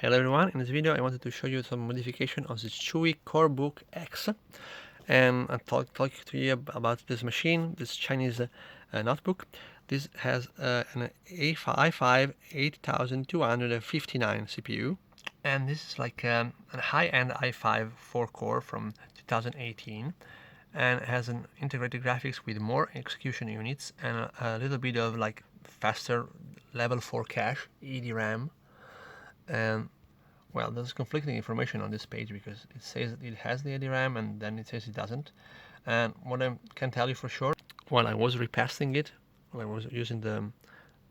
Hello everyone, in this video I wanted to show you some modification of this Chuwi Corebook X, and I'll talk to you about this machine, this Chinese notebook. This has an i5 8259 CPU, and this is like a high-end i5 4-core from 2018, and it has an integrated graphics with more execution units and a little bit of like faster level 4 cache, EDRAM. And well, there's conflicting information on this page because it says that it has the EDRAM and then it says it doesn't. And what I can tell you for sure, when I was repasting it, when I was using the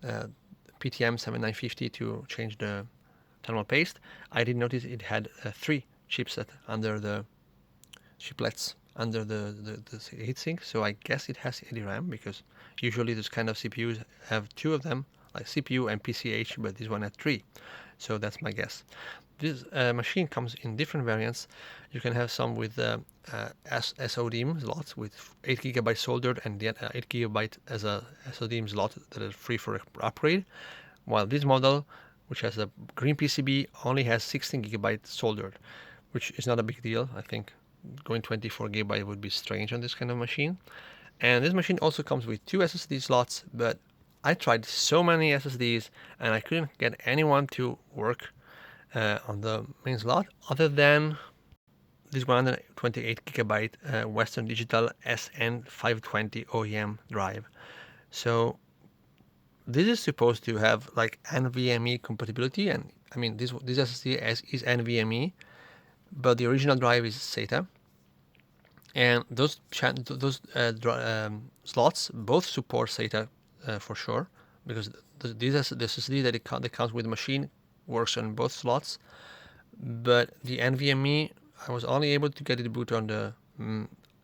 PTM 7950 to change the thermal paste, I did notice it had 3 chipsets under the chiplets under the heatsink. So I guess it has EDRAM, because usually this kind of CPUs have 2 of them, like CPU and PCH, but this one had 3. So that's my guess. This machine comes in different variants. You can have some with SODIMM slots with 8 GB soldered and yet 8 GB as a SODIMM slot that is free for upgrade, while this model, which has a green PCB, only has 16 GB soldered, which is not a big deal. I think going 24 GB would be strange on this kind of machine. And this machine also comes with 2 SSD slots, but I tried so many SSDs and I couldn't get anyone to work on the main slot other than this 128 GB Western Digital SN520 OEM drive. So this is supposed to have like NVMe compatibility, and I mean this SSD is NVMe, but the original drive is SATA, and those slots both support SATA for sure, because the SSD that comes with the machine works on both slots. But the NVMe, I was only able to get it boot on the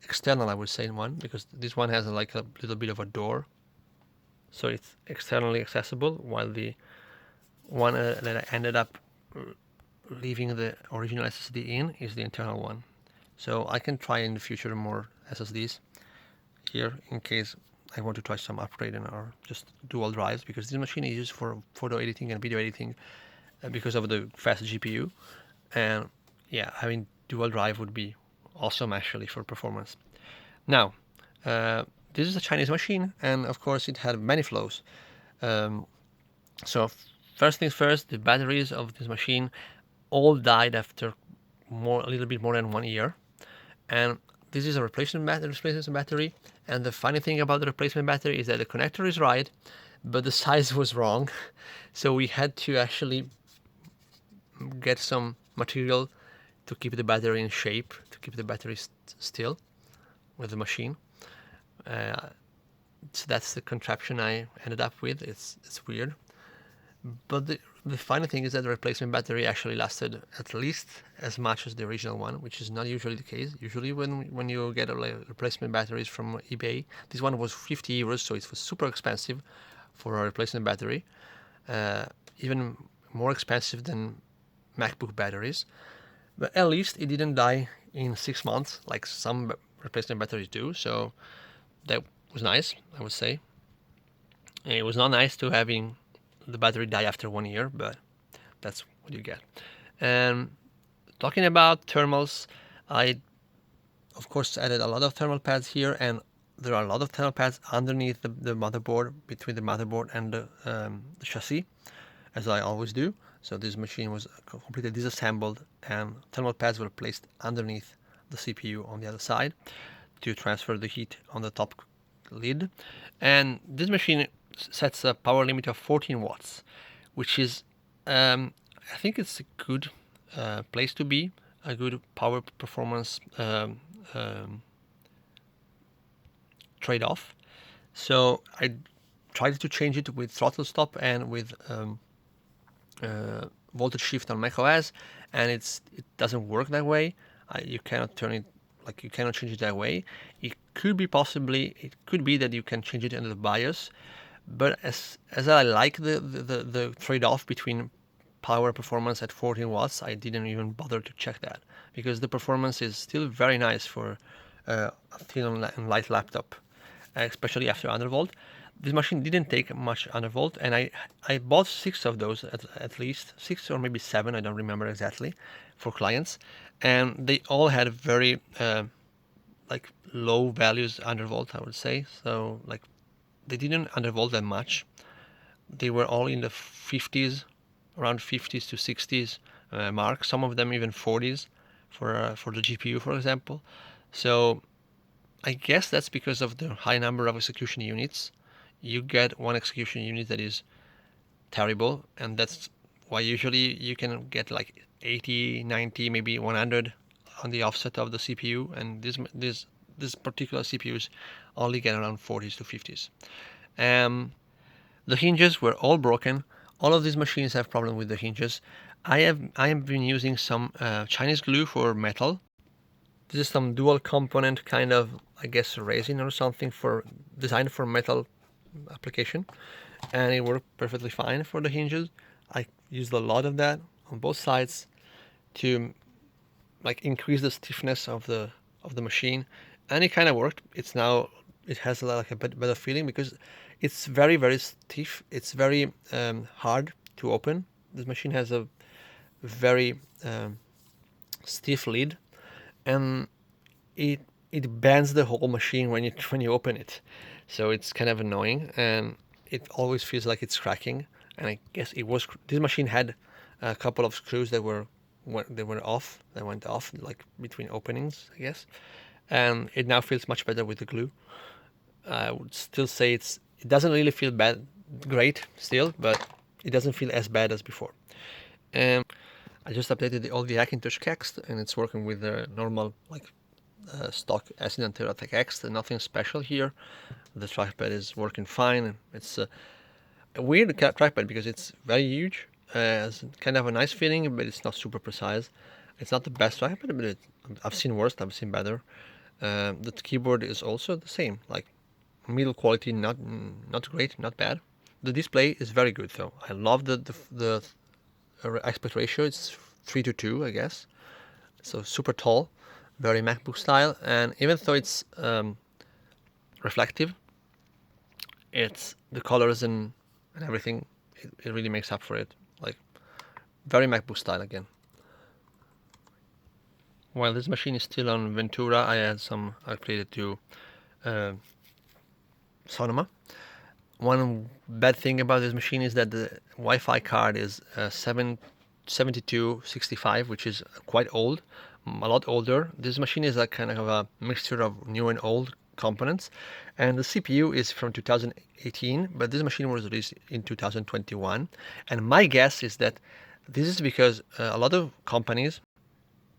external, I would say, one, because this one has like a little bit of a door, so it's externally accessible, while the one that I ended up leaving the original SSD in is the internal one. So I can try in the future more SSDs here in case I want to try some upgrading or just dual drives, because this machine is used for photo editing and video editing because of the fast GPU. And yeah, having dual drive would be awesome actually for performance. Now, this is a Chinese machine, and of course it had many flows. So first things first, the batteries of this machine all died after a little bit more than 1 year. And this is a replacement battery, and the funny thing about the replacement battery is that the connector is right, but the size was wrong. So we had to actually get some material to keep the battery in shape, to keep the battery still with the machine. So that's the contraption I ended up with. It's weird, but the funny thing is that the replacement battery actually lasted at least as much as the original one, which is not usually the case. Usually when you get replacement batteries from eBay, this one was 50 euros, so it was super expensive for a replacement battery, even more expensive than MacBook batteries. But at least it didn't die in 6 months like some replacement batteries do, so that was nice, I would say. And it was not nice to having the battery die after 1 year, but that's what you get. And talking about thermals, I of course added a lot of thermal pads here, and there are a lot of thermal pads underneath the motherboard, between the motherboard and the chassis, as I always do. So this machine was completely disassembled, and thermal pads were placed underneath the CPU on the other side to transfer the heat on the top lid. And this machine sets a power limit of 14 watts, which is, I think it's a good place to be, a good power performance trade-off. So I tried to change it with throttle stop and with voltage shift on macOS, and it doesn't work that way. You cannot turn it, like you cannot change it that way. It could be that you can change it under the BIOS, but as I like the trade-off between power performance at 14 watts, I didn't even bother to check that, because the performance is still very nice for a thin and light laptop, especially after undervolt. this machine didn't take much undervolt, and I bought 6 of those at least, 6 or maybe 7, I don't remember exactly, for clients, and they all had very like low values undervolt, I would say. So like they didn't undervolt that much. They were all in the 50s, around 50s to 60s mark. Some of them even 40s for the GPU, for example. So I guess that's because of the high number of execution units. You get one execution unit that is terrible, and that's why usually you can get like 80, 90, maybe 100 on the offset of the CPU, and this particular CPUs only get around 40s to 50s. The hinges were all broken. All of these machines have problem with the hinges. I have been using some Chinese glue for metal. This is some dual component kind of, I guess, resin or something for designed for metal application, and it worked perfectly fine for the hinges. I used a lot of that on both sides to like increase the stiffness of the machine, and it kind of worked. It has like a bit better feeling because it's very stiff. It's very hard to open. This machine has a very stiff lid, and it bends the whole machine when you open it. So it's kind of annoying, and it always feels like it's cracking. And I guess this machine had a couple of screws that went off, like between openings, I guess. And it now feels much better with the glue. I would still say it doesn't really feel great still, but it doesn't feel as bad as before. I just updated all the Hackintosh text, and it's working with the normal stock Essendon Teratech X. Nothing special here. The trackpad is working fine. It's a weird trackpad because it's very huge. It's kind of a nice feeling, but it's not super precise. It's not the best trackpad, but I've seen worse. I've seen better. The keyboard is also the same, like middle quality, not great, not bad. The display is very good though. I love the aspect ratio. It's 3:2, I guess. So super tall, very MacBook style, and even though it's reflective, it's the colors and everything. It really makes up for it. Like very MacBook style again. While this machine is still on Ventura, I played it to Sonoma. One bad thing about this machine is that the Wi-Fi card is 7265, which is quite old, a lot older. This machine is a kind of a mixture of new and old components, and the CPU is from 2018, but this machine was released in 2021. And my guess is that this is because a lot of companies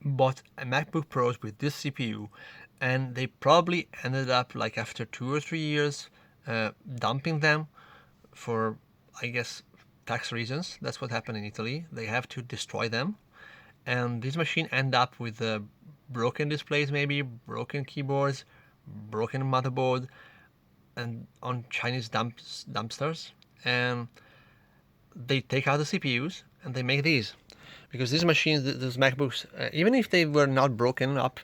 bought a MacBook Pros with this CPU, and they probably ended up like after 2 or 3 years dumping them for, I guess, tax reasons. That's what happened in Italy. They have to destroy them, and this machine end up with broken displays, maybe broken keyboards, broken motherboard, and on Chinese dumpsters, and they take out the CPUs and they make these. Because these machines, these MacBooks, even if they were not broken up,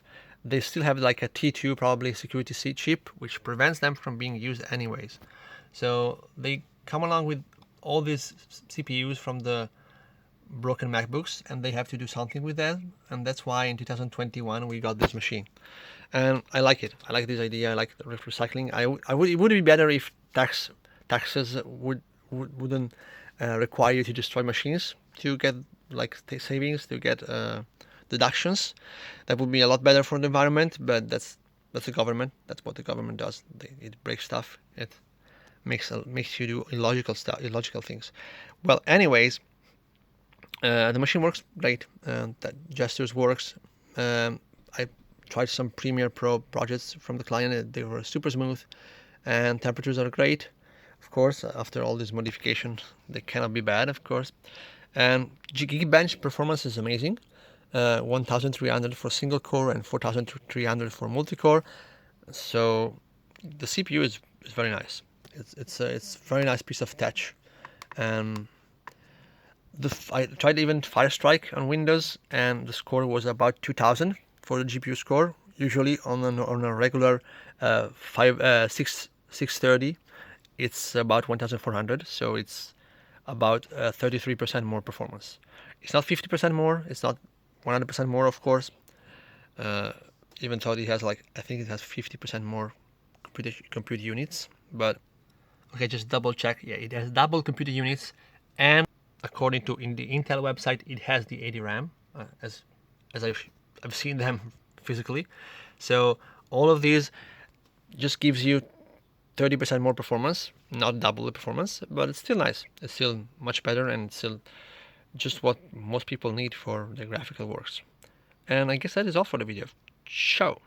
they still have like a T2 probably security C chip, which prevents them from being used anyways. So they come along with all these CPUs from the broken MacBooks, and they have to do something with that. And that's why in 2021 we got this machine. And I like it. I like this idea. I like the recycling. It would be better if taxes wouldn't require you to destroy machines to get like savings, to get deductions. That would be a lot better for the environment, but that's the government. That's what the government does. It breaks stuff. It makes you do illogical things. Well, anyways, the machine works great. That gestures works. I tried some Premiere Pro projects from the client. They were super smooth, and temperatures are great. Of course, after all these modifications, they cannot be bad, of course. And Geekbench performance is amazing. 1300 for single core and 4300 for multi-core. So the CPU is very nice. It's a very nice piece of tech. And I tried even Firestrike on Windows, and the score was about 2000 for the GPU score. Usually on a regular 630, it's about 1400, so it's about 33% more performance. It's not 50% more, it's not 100% more, of course, even though it has like, I think it has 50% more compute units, but okay, just double check. Yeah, it has double computer units, and according to in the Intel website, it has the 80 RAM, as I've seen them physically. So all of these just gives you 30% more performance, not double the performance, but it's still nice. It's still much better, and it's still just what most people need for their graphical works. And I guess that is all for the video. Ciao!